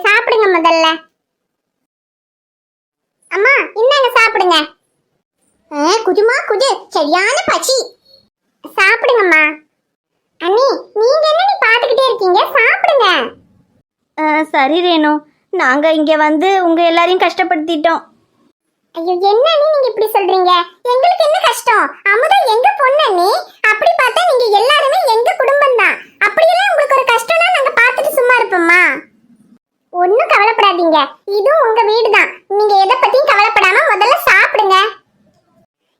சாப்பிடுங்க முதல்ல. அம்மா இந்தாங்க சாப்பிடுங்க. குஜுமா குஜு, சரியான பசி. சாப்பிடுங்கம்மா. அண்ணி நீங்க என்ன பாத்துக்கிட்டே இருக்கீங்க, சாப்பிடுங்க. சரி ரேணு, நாங்க இங்க வந்து உங்க எல்லாரையும் கஷ்டப்படுத்திட்டோம். ஐயோ என்ன அண்ணி நீங்க இப்படி சொல்றீங்க? எங்களுக்கு என்ன கஷ்டம்? அமுதா எங்க பொண்ணு அண்ணி. அப்படி பார்த்தா நீங்க எல்லாருமே எங்க குடும்பம் தான். அப்படியெல்லாம் உங்களுக்கு ஒரு கஷ்டம்னா நாங்க பார்த்துட்டு சும்மா இருப்போமா? ஒன்னும் கவலைப்படாதீங்க, இதுவும் உங்க வீடு தான். நீங்க எதை பத்தியும் கவலைப்படாம முதல்ல சாப்பிடுங்க.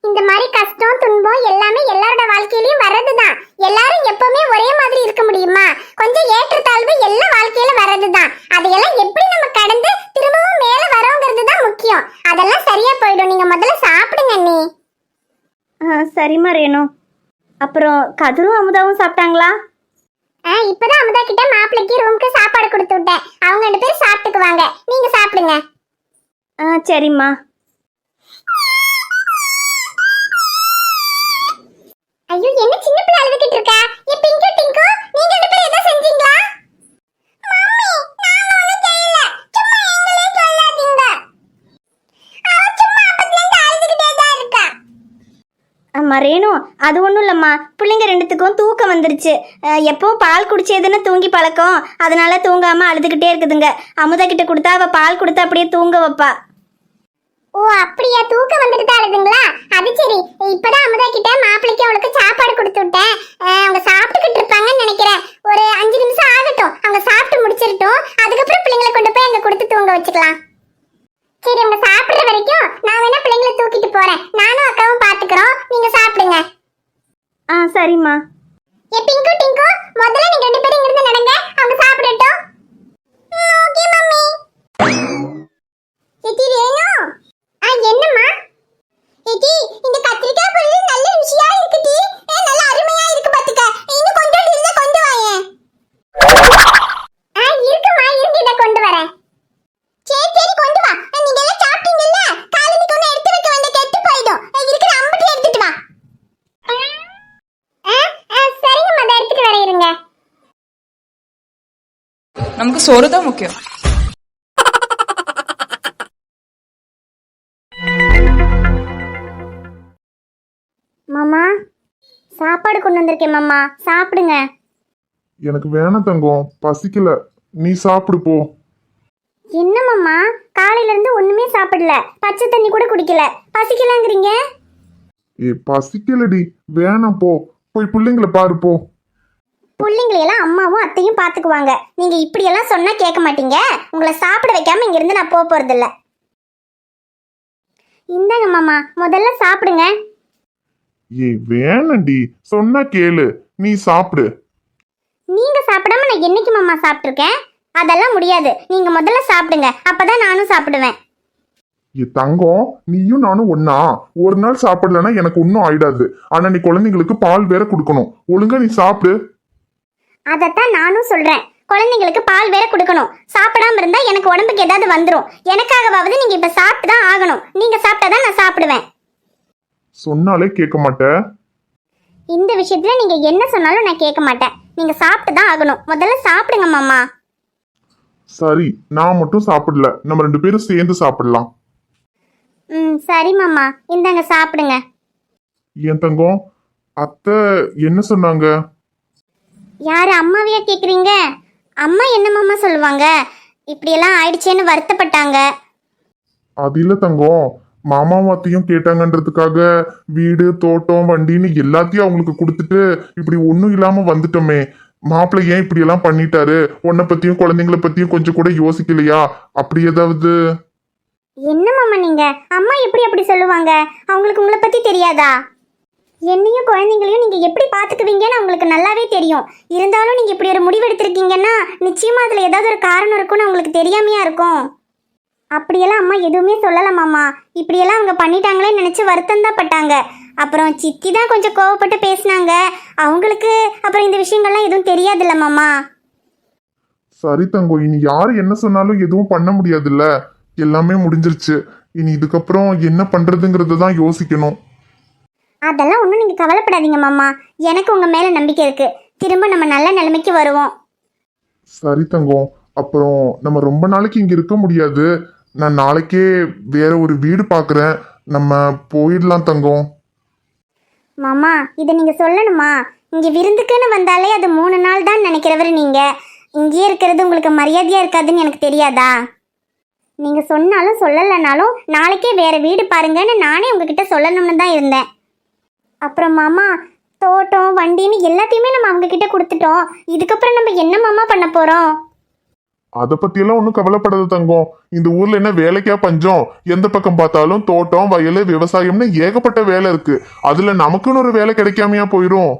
இந்த மாதிரி கஷ்டம் துன்பம் எல்லாமே எல்லாரோட வாழ்க்கையிலயும் வர்றதுதான். எல்லாரும் எப்பவுமே ஒரே மாதிரி இருக்க முடியுமா? கொஞ்சம் ஏற்றத்தாழ்வு எல்லா வாழ்க்கையில வர்றதுதான். அதையெல்லாம் எப்படி நம்ம கடந்து திரும்பவும் மேல வரோங்கிறது தான் முக்கியம். அதெல்லாம் சரியா போயிடும். நீங்க முதல்ல சாப்பிடுங்க அண்ணி. சரிம்மா ரேணு. அப்புறம் கதிரும் அமுதாவும் சாப்பிட்டாங்களா? இப்பதான் அமுதா கிட்ட மாப்பிள்ளைக்கு ரூமுக்கு சாப்பாடு கொடுத்து விட்டேன். அவங்க 2 பேரும் சாப்பிட்டுக்குவாங்க. நீங்க சாப்பிடுங்க. சரிம்மா. ஐயோ என்ன சின்ன பிள்ளை அழுதுகிட்டு இருக்கா? ஏ பிங்கு டிங்கு, நீங்க 2 பேரும் ஏதோ செஞ்சீங்களா? மம்மி நான் ஒண்ணும் செய்யல, சும்மா எங்களே சொல்லாதீங்க. அவ சும்மா அப்பத்துல இருந்து அழுதுகிட்டே தான் இருக்கா. அம்மா ரேணு, அது ஒன்றும் இல்லைம்மா, பிள்ளைங்க 2த்துக்கும் தூக்கம் வந்துருச்சு. எப்போ பால் குடிச்சதுன்னு தூங்கி பழக்கம், அதனால தூங்காமல் அழுதுகிட்டே இருக்குதுங்க. அமுதா கிட்ட கொடுத்தா அவள் பால் கொடுத்தா அப்படியே தூங்க வைப்பா. ஓ அப்படியா, தூக்கம் வந்துட்டு தான் அழுதுங்களா? அது சரி. இப்பதான் அமுதா கிட்ட மாப்பிள்ளைக்கு அவளுக்கு சாப்பாடு கொடுத்து விட்டேன். அவங்க சாப்பிட்டுக்கிட்டு இருப்பாங்கன்னு நினைக்கிறேன். ஒரு 5 நிமிஷம் ஆகட்டும், அவங்க சாப்பிட்டு முடிச்சிடட்டும். அதுக்கப்புறம் பிள்ளைங்களை கொண்டு போய் அங்க கொடுத்து தூங்க வச்சுக்கலாம். சரி, அவங்க சாப்பிடுற வரைக்கும் நான் வேணா பிள்ளைங்களை தூக்கிட்டு போறேன். நானும் அக்காவும் பாத்துக்கிறோம். நீங்க சாப்பிடுங்க. சரிம்மா. ஏ பிங்கு டிங்கு, முதல்ல நீங்க 2 பேரும் இங்கிருந்து நடங்க, அவங்க சாப்பிடட்டும். Okay mummy. சித்தி ரேணு. என்னம்மா? ஏடி இந்த கத்திரிக்காய் பொரியல் நல்ல ருசியா இருக்குடி. நல்ல அருமையா இருக்கு பாத்துக்க. இன்னும் கொஞ்சம் இல்ல கொண்டு வாயே. இருக்குமா, இருக்கு, இத கொண்டு வரேன். சரி சரி கொண்டு வா. நீங்க எல்லாம் சாப்பிட்டீங்கல்ல, காலையில கொண்டு எடுத்து வைக்க வேண்டிய கெட்டு போய்டும். இருக்கிற அம்பட்டி எடுத்துட்டு வா. சரிங்கம்மா, அதை எடுத்துட்டு வரேன், இருங்க. நமக்கு சோறு தான் முக்கியம். மாமா சாப்பாடு கொண்டு வந்திருக்கேன் மாமா, சாப்பிடுங்க. எனக்கு வேணாம் தங்கம், பசிக்கல, நீ சாப்பிடு போ. என்ன மாமா, காலையில இருந்து ஒண்ணுமே சாப்பிடல, பச்சை தண்ணி கூட குடிக்கல, பசிக்கலங்கிறீங்க? பசிக்கலடி, வேணாம் போ, போய் பிள்ளைங்களை பாரு போ. பிள்ளைங்களையெல்லாம் அம்மாவும் அத்தையும் பாத்துக்குவாங்க. நீங்க இப்படி எல்லாம் சொன்னா கேட்க மாட்டீங்க. உங்களை சாப்பிட வைக்காம இங்க இருந்து நான் போறது இல்ல. இந்தாங்க மாமா, முதல்ல சாப்பிடுங்க. வேணாண்டி, சொன்னா கேளு, நீ சாப்பிடு. நீங்க சாப்பிடாம நான் என்னைக்கு மாமா சாப்பிட்டுருக்கேன்? அதெல்லாம் முடியாது. நீங்க முதல்ல சாப்பிடுங்க, அப்பதான் நானும் சாப்பிடுவேன். தங்கம், நீயும் நானும் ஒன்னா. ஒரு நாள் சாப்பிடலன்னா எனக்கு ஒன்னும் ஆயிடாது. ஆனா நீ குழந்தைங்களுக்கு பால் வேற கொடுக்கணும். ஒழுங்கா நீ சாப்பிடு. அதத்தான் நானும் சொல்றேன். குழந்தைங்களுக்கு பால் வேற கொடுக்கணும். சாப்பிடாம இருந்தா எனக்கு உடம்புக்கு ஏதாவது வந்துடும். எனக்காகவாவது நீங்க இப்ப சாப்பிட்டு தான் ஆகணும். நீங்க சாப்பிட்டாதான் நான் சாப்பிடுவேன். சொன்னாலே கேட்க மாட்டேன். இந்த விஷயத்துல நீங்க என்ன சொன்னாலும் நான் கேட்க மாட்டேன். நீங்க சாப்பிட்டு தான் ஆகணும். முதல்ல சாப்பிடுங்க மாமா. சரி, நான் மட்டும் சாப்பிடல, நம்ம 2 பேரும் சேர்ந்து சாப்பிடலாம். சரி மாமா, இந்தாங்க சாப்பிடுங்க. ஏன் தங்கம், அத்தை என்ன சொன்னாங்க? யாரு, அம்மாவையா கேக்குறீங்க? அம்மா என்ன மாமா சொல்லுவாங்க? இப்படியெல்லாம் ஆயிடுச்சேன்னு வருத்தப்பட்டாங்க. அது இல்ல தங்கம், மாமாவும் அத்தையும் கேட்டாங்கன்றதுக்காக வீடு தோட்டம் வண்டின்னு எல்லாத்தையும் அவங்களுக்கு கொடுத்துட்டு இப்படி ஒன்றும் இல்லாம வந்துட்டோமே. மாப்பிள்ளை ஏன் இப்படி எல்லாம் பண்ணிட்டாரு? உன்னை பத்தியும் குழந்தைங்களை பத்தியும் கொஞ்சம் கூட யோசிக்கலையா? அப்படி ஏதாவது? என்ன மாமா நீங்க, அம்மா எப்படி அப்படி சொல்லுவாங்க? அவங்களுக்கு உங்களை பத்தி தெரியாதா? என்னையும் குழந்தைங்களையும் நீங்க எப்படி பாத்துக்குவீங்கன்னு அவங்களுக்கு நல்லாவே தெரியும். இருந்தாலும் நீங்க இப்படி ஒரு முடிவு எடுத்திருக்கீங்கன்னா நிச்சயமா அதுல ஏதாவது ஒரு காரணம் இருக்கும்னு அவங்களுக்கு தெரியாமையா இருக்கும். அப்படியெல்லாம் அம்மா எதுவுமே சொல்லல மாமா. இப்படியெல்லாம் அவங்க பண்ணிட்டாங்களேன்னு நினைச்சு வருத்தம் தான் பட்டாங்க. அப்புறம் சித்தி தான் கொஞ்சம் கோவப்பட்டு பேசினாங்க. அவங்களுக்கு அப்புறம் இந்த விஷயங்கள்லாம் எதுவும் தெரியாதுல்ல மாமா. சரி தங்கம், இனி யாரு என்ன சொன்னாலும் எதுவும் பண்ண முடியாதுல்ல. எல்லாமே முடிஞ்சிருச்சு. இனி இதுக்கப்புறம் என்ன பண்றதுங்கிறத தான் யோசிக்கணும். அதெல்லாம் ஒன்றும் நீங்கள் கவலைப்படாதீங்க மாமா. எனக்கு உங்கள் மேலே நம்பிக்கை இருக்கு. திரும்ப நம்ம நல்ல நிலைமைக்கு வருவோம். சரி தங்கம், அப்புறம் நம்ம ரொம்ப நாளைக்கு இங்க இருக்க முடியாது. நான் நாளைக்கே வேற ஒரு வீடு பார்க்குறேன். நம்ம போயிடலாம் தங்கம். மாமா இதை நீங்க சொல்லணுமா? இங்க விருந்துக்குன்னு வந்தாலே அது 3 நாள் தான் நினைக்கிறவர் நீங்க. இங்கேயே இருக்கிறது உங்களுக்கு மரியாதையா இருக்காதுன்னு எனக்கு தெரியாதா? நீங்க சொன்னாலும் சொல்லலைனாலும் நாளைக்கே வேற வீடு பாருங்கன்னு நானே உங்ககிட்ட சொல்லணும்னு தான் இருந்தேன். அப்புறம் மாமா, தோட்டம் வண்டின்னு எல்லாத்தையுமே நம்ம அவங்க கிட்ட கொடுத்துட்டோம். இதுக்கப்புறம் நம்ம என்ன மாமா பண்ண போறோம்? அதை பத்தியெல்லாம் ஒன்றும் கவலைப்படாத தங்கம். இந்த ஊர்ல என்ன வேலைக்கா பஞ்சம்? எந்த பக்கம் பார்த்தாலும் தோட்டம் வயல் விவசாயம்னு ஏகப்பட்ட வேலை இருக்கு. அதுல நமக்குன்னு ஒரு வேலை கிடைக்காமையா போயிரும்.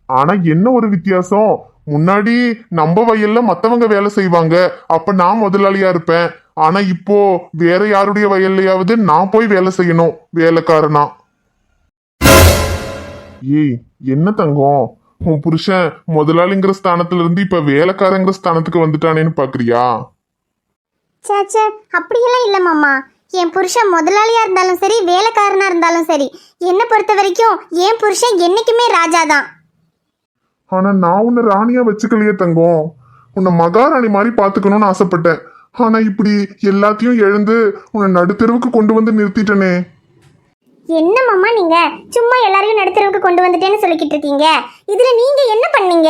ஆனா என்ன ஒரு வித்தியாசம், முன்னாடி நம்ம வயல்ல மத்தவங்க வேலை செய்வாங்க, அப்ப நான் முதலாளியா இருப்பேன். ஆனா இப்போ வேற யாருடைய வயல்லையாவது நான் போய் வேலை செய்யணும், வேலைக்காரனா. ஏய் என்ன தங்கம், உன் புருஷன் முதலாளிங்கிற ஸ்தானத்துல இருந்து இப்ப வேலைக்காரங்கிற ஸ்தானத்துக்கு வந்துட்டானேன்னு பாக்குறியா? சேச்சே, அப்படியெல்லாம் இல்லை மாமா. என் புருஷன் முதலாளியா இருந்தாலும் சரி வேலைக்காரனா இருந்தாலும் சரி, என்னை பொறுத்த வரைக்கும் என் புருஷன் என்னைக்குமே ராஜா தான். ஆனா நான் உன்னை ராணியா வச்சுக்கலையே தங்கம். உன்னை மகாராணி மாதிரி பாத்துக்கணும்னு ஆசைப்பட்டேன். ஆனா இப்படி எல்லாத்தையும் எழுந்து உன்னை நடுத்தெருவுக்கு கொண்டு வந்து நிறுத்திட்டனே. என்ன மாமா நீங்க சும்மா எல்லாரையும் நடுத்தரவுக்கு கொண்டு வந்துட்டேன்னு சொல்லிக்கிட்டு இருக்கீங்க? இதுல நீங்க என்ன பண்ணீங்க?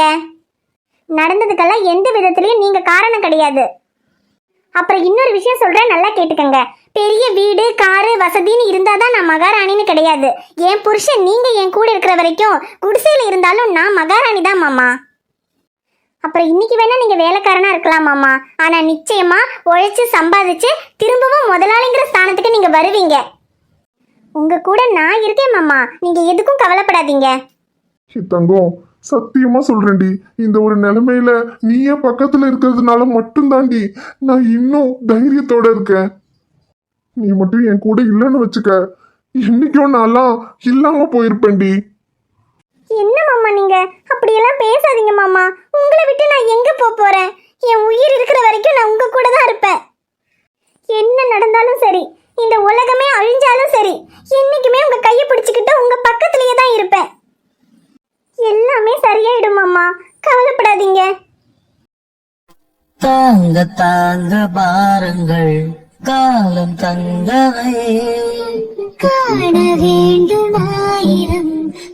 நடந்ததுக்கெல்லாம் எந்த விதத்திலயும் நீங்க காரணம் கிடையாது. அப்புறம் இன்னொரு விஷயம் சொல்றேன், நல்லா கேட்டுக்கங்க. பெரிய வீடு காரு வசதின்னு இருந்தாதான் நான் மகாராணின்னு கிடையாது. என் புருஷன் நீங்க என் கூட இருக்கிற வரைக்கும் குடிசையில இருந்தாலும் நான் மகாராணி தான் மாமா. அப்புறம் இன்னைக்கு வேணா நீங்க வேலைக்காரனா இருக்கலாம் மாமா, ஆனா நிச்சயமா உழைச்சு சம்பாதிச்சு திரும்பவும் முதலாளிங்கிற ஸ்தானத்துக்கு நீங்க வருவீங்க. உங்க கூட நான் இருக்கேன் மாமா, நீங்க எதுக்கும் கவலைப்படாதீங்க. தங்கம் சத்தியமா சொல்றேன்டி, இந்த ஒரு நிலைமையில நீயே பக்கத்துல இருக்கிறதுனால மட்டும்தாண்டி நான் இன்னும் தைரியத்தோட இருக்கேன். நீ மட்டும் என் கூட இல்லைன்னு வச்சுக்க, என்னைக்கும் நான்லாம் இல்லாம போயிருப்பேன்டி. என்ன மாமா நீங்க அப்படியெல்லாம் பேசாதீங்க மாமா. உங்களை விட்டு நான் எங்க போறேன்? என் உயிர் இருக்கிற வரைக்கும் நான் உங்க கூட தான் இருப்பேன். என்ன நடந்தாலும் சரி, இந்த உலகமே அழிஞ்சாலும் சரி, என்னைக்குமே உங்க கையை பிடிச்சுக்கிட்டு உங்க பக்கத்துலயே தான் இருப்பேன். எல்லாமே சரியாயிடும் மாமா, கவலைப்படாதீங்க. தாங்க தாங்க பாருங்கள் காலம் தங்கவை காண வேண்டும் 1000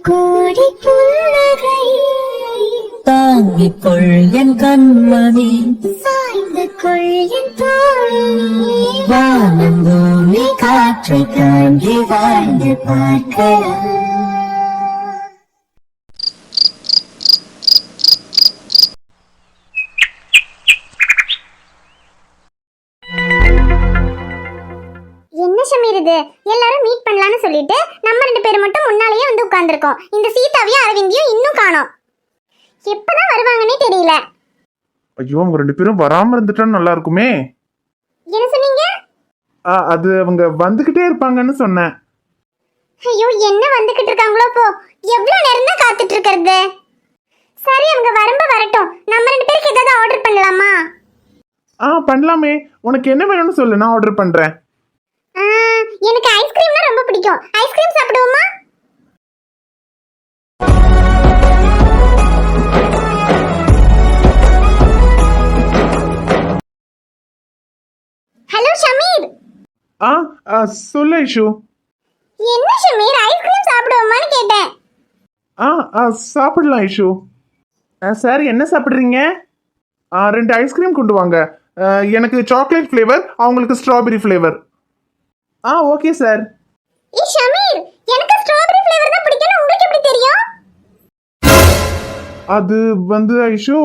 கோடி புன்னகை. தாங்கிக் கொள் என் கண்மணி சாய்ந்து கொள் என் தோழி. வானம் பூமி காற்றை தாண்டி வாழ்ந்து பார்க்கலாம். என்ன ஷமீர் இது? எல்லாரும் மீட் பண்ணலாம்னு சொல்லிட்டு நம்ம 2 பேர் மட்டும் முன்னாலேயே வந்து உட்கார்ந்துருக்கோம். இந்த சீதாவையும் அரவிந்தையும் இன்னும் காணோம். எப்பதான் வருவாங்கன்னே தெரியல. ஐயோ அவங்க 2 பேரும் வராம இருந்துட்டா நல்லா இருக்குமே. என்ன சொன்னீங்க? அது அவங்க வந்துகிட்டே இருப்பாங்கன்னு சொன்னேன். ஐயோ என்ன வந்துகிட்டு இருக்காங்களோ போ. எவ்வளவு நேரம் தான் காத்துட்டு இருக்கிறது? சரி அவங்க வரும்ப வரட்டும். நம்ம 2 பேருக்கு ஏதாவது ஆர்டர் பண்ணலாமா? பண்ணலாமே. உனக்கு என்ன வேணும்னு சொல்லு, நான் ஆர்டர் பண்றேன். எனக்கு ஐஸ்கிரீம்னா ரொம்ப பிடிக்கும். ஐஸ்கிரீம் சாப்பிடுவோமா? ஹலோ ஷமீர். சொல்லு ஐஷு. என்ன ஷமீர் ஐஸ்கிரீம் சாப்பிடுவோமான்னு கேட்டேன். சாப்பிடலாம் ஐஷு. சார் என்ன சாப்பிட்றீங்க? 2 ஐஸ்கிரீம் கொண்டு வாங்க. எனக்கு சாக்லேட் ஃப்ளேவர், அவங்களுக்கு strawberry flavour. Okay sir. Shameer எனக்கு ஸ்ட்ராபெரி ஃப்ளேவர் தான் பிடிக்கும்னு உங்களுக்கு எப்படி தெரியும்? அது ஐஷு,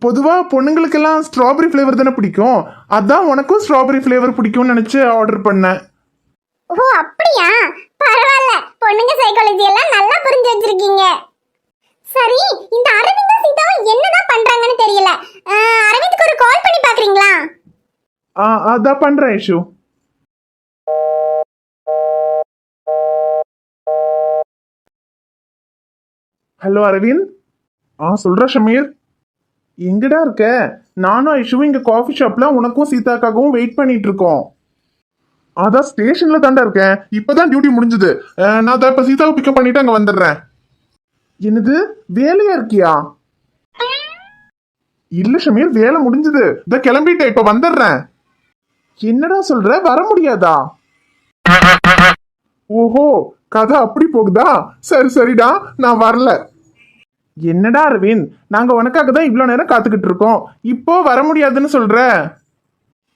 பொதுவா பொண்ணுங்களுக்கெல்லாம் ஸ்ட்ராபெரி ஃப்ளேவர் தானே பிடிக்கும். அதான் உனக்கும் ஸ்ட்ராபெரி ஃப்ளேவர் பிடிக்கும்னு நினைச்சு ஆர்டர் பண்ணேன். ஓ அப்படியா? பரவாயில்ல, பொண்ணுங்க சைக்காலஜி எல்லாம் நல்லா புரிஞ்சு வச்சிருக்கீங்க. சரி இந்த அரவிந்தும் சீதாவும் என்னதான் பண்றாங்கன்னு தெரியல. அரவிந்துக்கு ஒரு கால் பண்ணி பாக்குறீங்களா? அதான் பண்றேன் ஐஷு. ஹலோ அரவிந்த். சொல்ற ஷமீர். எங்கடா இருக்க? நானும் ஐஷுவும் இங்க காஃபி ஷாப்ல உனக்கும் சீதாக்காகவும் வெயிட் பண்ணிட்டு இருக்கோம். அதான் ஸ்டேஷன்ல தாண்டா இருக்கேன். இப்பதான் டியூட்டி முடிஞ்சது. நான் தான் இப்ப சீதாவை பிக்கப் பண்ணிட்டு அங்க வந்துடுறேன். என்னது வேலையா இருக்கியா? இல்ல ஷமீர், வேலை முடிஞ்சது. இத கிளம்பிட்டேன், இப்ப வந்துடுறேன். என்னடா சொல்ற, வர முடியாதா? ஓஹோ, கதை அப்படி போகுதா? சரி சரிடா, நான் வரல. என்னடா அரவிந்த், நாங்க உனக்காக தான் இவ்வளவு நேரம் காத்துக்கிட்டு இருக்கோம், இப்போ வர முடியாதுன்னு சொல்ற?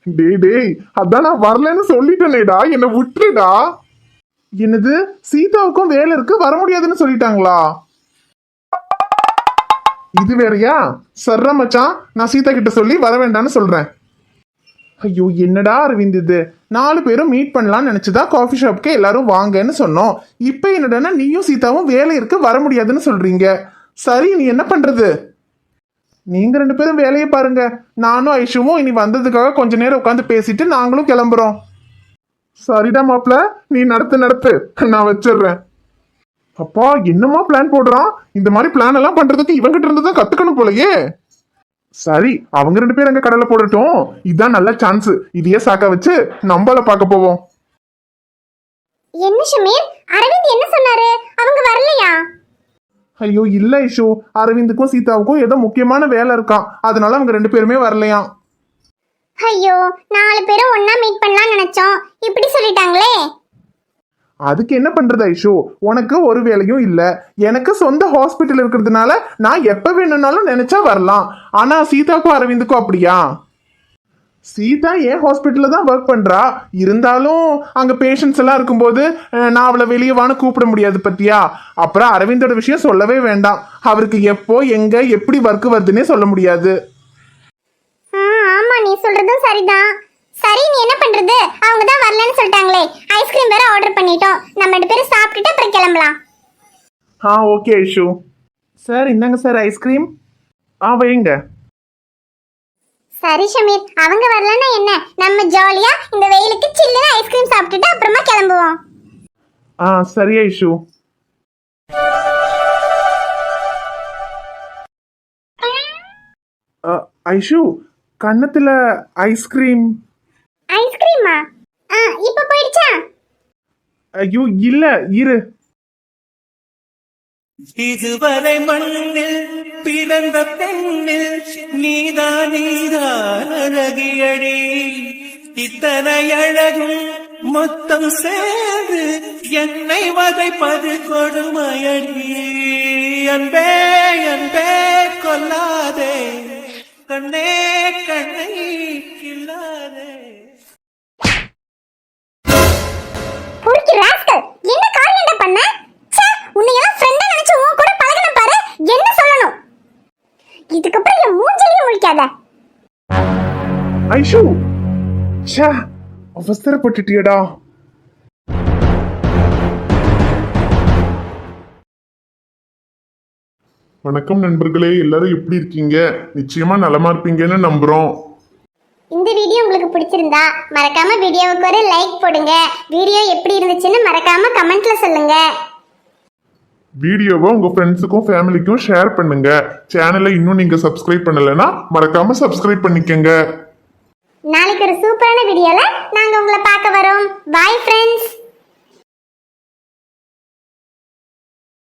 டேய் டேய், அதான் நான் வரலன்னு சொல்லிட்டேனேடா, என்ன விட்டுடுடா. என்னது, சீதாவுக்கும் வேலை இருக்கு, வர முடியாதுன்னு சொல்லிட்டாங்களா? இது வேறயா? சர்ற மச்சான், நான் சீதா கிட்ட சொல்லி வர வேண்டாம்னு சொல்றேன். ஐயோ என்னடா அரவிந்த் இது, 4 பேரும் மீட் பண்ணலாம்னு நினைச்சுதான் காஃபி ஷாப்க்கு எல்லாரும் வாங்கன்னு சொன்னோம். இப்போ என்னடான்னா நீயும் சீதாவும் வேலை இருக்கு, வர முடியாதுன்னு சொல்றீங்க. சரி, நீ என்ன பண்றது? நீங்க 2 பேரும் வேலையை பாருங்க. நானும் ஐஷுவும் இனி வந்ததுக்காக கொஞ்ச நேரம் உட்காந்து பேசிட்டு நாங்களும் கிளம்புறோம். சரிடா மாப்ள, நீ நடத்து, நான் வச்சிடுறேன். அப்பா, என்னமா பிளான் போடுறான்? இந்த மாதிரி பிளான் எல்லாம் பண்றதுக்கு இவங்கிட்ட இருந்து தான் கத்துக்கணும் போலயே. சரி, அவங்க 2 பேரும் அங்க கடலை போடட்டும். இதுதான் நல்ல சான்ஸ். இதையே சாக்க வச்சு நம்மள பார்க்க போவோம். என்ன ஷமீர், அரவிந்த் என்ன சொன்னாரு? அவங்க வரலையா? ஐயோ இல்ல ஐஷு, அரவிந்துக்கும் சீதாவுக்கும் ஏதோ முக்கியமான வேலை இருக்கான், அதனால அவங்க 2 பேருமே வரலையாம். ஐயோ, 4 பேரும் ஒண்ணா மீட் பண்ணலாம்னு நினைச்சோம், இப்படி சொல்லிட்டாங்களே. அதுக்கு என்ன பண்றது ஐஷு, உனக்கு ஒரு வேலையும் இல்ல, எனக்கு சொந்த ஹாஸ்பிட்டல் இருக்கிறதுனால நான் எப்ப வேணும்னாலும் நினைச்சா வரலாம். ஆனா சீதாக்கும் அரவிந்துக்கும் அப்படியா? சீதா ஏன் ஹாஸ்பிட்டல்ல தான் ஒர்க் பண்றா, இருந்தாலும் அங்க பேஷண்ட்ஸ் எல்லாம் இருக்கும்போது நான் அவளை வெளியே வான்னு கூப்பிட முடியாது பத்தியா. அப்புறம் அரவிந்தோட விஷயம் சொல்லவே வேண்டாம், அவருக்கு எப்போ எங்க எப்படி ஒர்க் வருதுன்னே சொல்ல முடியாது. ஆமா, நீ சொல்றதும் சரிதான். சரி, நீ என்ன பண்றது? அவங்க தான் வரலன்னு சொல்லிட்டாங்களே, ஐஸ்கிரீம் வேற ஆர்டர் பண்ணிட்டோம். நம்ம 2 பேரும் சாப்பிட்டுட்டு அப்புறம் கிளம்பலாம். ஓகே ஐஷு. சார் இந்தாங்க சார் ஐஸ்கிரீம். வைங்க. சரி ஷமீர், அவங்க வரலன்னா என்ன, நம்ம ஜாலியா இந்த வெயிலுக்கு சில்லுன்னு ஐஸ்கிரீம் சாப்பிட்டுட்டு அப்புறமா கிளம்புவோம். சரி ஐஷு. ஐஷு, கன்னத்துல ஐஸ்கிரீம். ஐஸ்கிரீமா? இப்ப போயிடுச்சா? ஐயோ இல்ல, இரு. இதுவரை மண்ணில் பிறந்த பெண்ணில் நீதான் அழகியடி, இத்தனை அழகும் மொத்தம் சேர்ந்து என்னை வதைப்பது கொடுமையடி. அன்பே அன்பே கொல்லாதே, கண்ணே கண்ணை கில்லாதே. பொறுக்கி ராஸ்கல், என்ன காரியம்டா பண்ண? ச்சே, உன்னை எல்லாம் ஃப்ரெண்டா நினைச்சு உன் கூட பழகுன பாரு, என்ன சொல்லணும்? இதுக்கப்புறம் என் மூஞ்சிலேயே முழிக்காத. ஐஷு, ச்சே, அவசரப்பட்டுட்டியடா. வணக்கம் நண்பர்களே, எல்லாரும் எப்படி இருக்கீங்க? நிச்சயமா நலமா இருப்பீங்கன்னு நம்புறோம். இந்த வீடியோ உங்களுக்கு பிடிச்சிருந்தா மறக்காம வீடியோவுக்கு ஒரு லைக் போடுங்க. வீடியோ எப்படி இருந்துச்சுன்னு மறக்காம கமெண்ட்ல சொல்லுங்க. வீடியோவை உங்க ஃப்ரெண்ட்ஸுக்கும் ஃபேமிலிக்கும் ஷேர் பண்ணுங்க. சேனலை இன்னும் நீங்க சப்ஸ்கிரைப் பண்ணலைன்னா மறக்காம சப்ஸ்கிரைப் பண்ணிக்கங்க. நாளைக்கு ஒரு சூப்பரான வீடியோல நாங்க உங்களை பார்க்க வரோம். Bye friends.